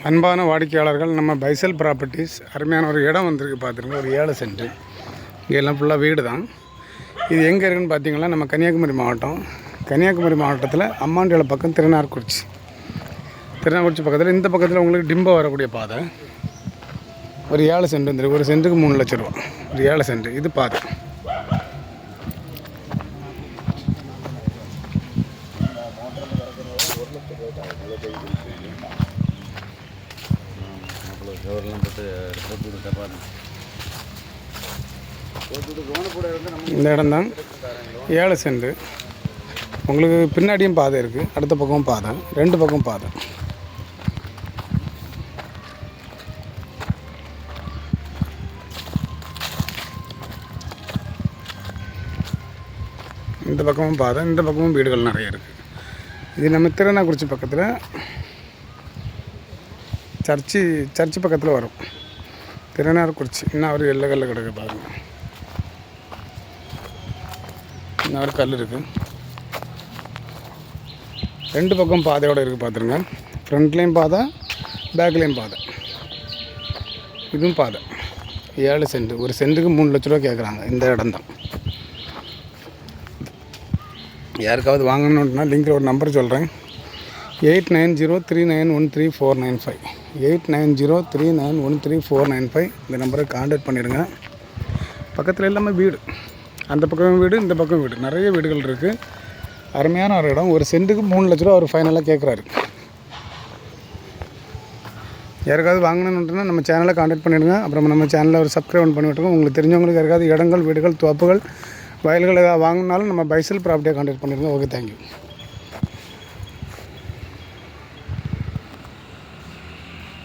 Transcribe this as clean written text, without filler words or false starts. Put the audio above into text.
அன்பான வாடிக்கையாளர்கள், நம்ம பைசல் ப்ராப்பர்ட்டிஸ் அருமையான ஒரு இடம் வந்திருக்கு. பார்த்துருங்க, ஒரு 7 சென்ட். இங்கே எல்லாம் ஃபுல்லாக வீடு தான். இது எங்கே இருக்குதுன்னு பார்த்தீங்கன்னா, நம்ம கன்னியாகுமரி மாவட்டம். கன்னியாகுமரி மாவட்டத்தில் அம்மாண்டியோட பக்கம் திருநார்குறிச்சி பக்கத்தில். இந்த பக்கத்தில் உங்களுக்கு டிம்போ வரக்கூடிய பாதை. ஒரு 7 சென்ட் வந்துருக்கு. ஒரு சென்ட்டுக்கு 3 லட்ச ரூபா. ஒரு 7 சென்ட். இது பாதை. இந்த இடம் தான் 7 சென்ட். உங்களுக்கு பின்னாடியும் பாதை இருக்குது, அடுத்த பக்கமும் பாதை, 2 பக்கம் பாதை. இந்த பக்கமும் பாதை, இந்த பக்கமும் வீடுகள் நிறைய இருக்குது. இது நம்ம திருநாக்குறிச்சி பக்கத்தில் சர்ச்சு பக்கத்தில் வரும். திருநாக்குறிச்சி இன்னும் ஒரு எல்லை கல்ல கிடக்கு பாருங்கள். இன்னும் ஒரு கல் இருக்குது. 2 பக்கம் பாதையோடு இருக்குது. பார்த்துருங்க, ஃப்ரண்ட்லேயும் பாதை, பேக்லேயும் பாதை. இதுவும் பாதை. 7 சென்ட். ஒரு சென்ட்டுக்கு 3 லட்ச ரூபா கேட்குறாங்க. இந்த இடம் தான். யாருக்காவது வாங்கணுன்னா லிங்கில் ஒரு நம்பர் சொல்கிறேன். 8903913495. 8903913495. இந்த நம்பரை கான்டாக்ட் பண்ணிடுங்க. பக்கத்தில் எல்லாமே வீடு. அந்த பக்கம் வீடு, இந்த பக்கம் வீடு, நிறைய வீடுகள் இருக்குது. அருமையான ஒரு இடம். ஒரு சென்ட்டுக்கு 3 லட்ச ரூபா அவர் ஃபைனலாக கேட்குறாரு. யாருக்காவது வாங்கணுன்னுனா நம்ம சேனலை கான்டாக்ட் பண்ணிவிடுங்க. அப்புறம் நம்ம சேனலில் ஒரு சப்ஸ்கிரைப் பண்ணி விட்டுருங்க. உங்களுக்கு தெரிஞ்சவங்களுக்கு யாருக்காவது இடங்கள், வீடுகள், தோப்புகள், வயல்கள் ஏதாவது வாங்கினாலும் நம்ம பைசல் ப்ராப்பர்ட்டியை கான்டாக்ட் பண்ணிடுங்க. Okay, thank you.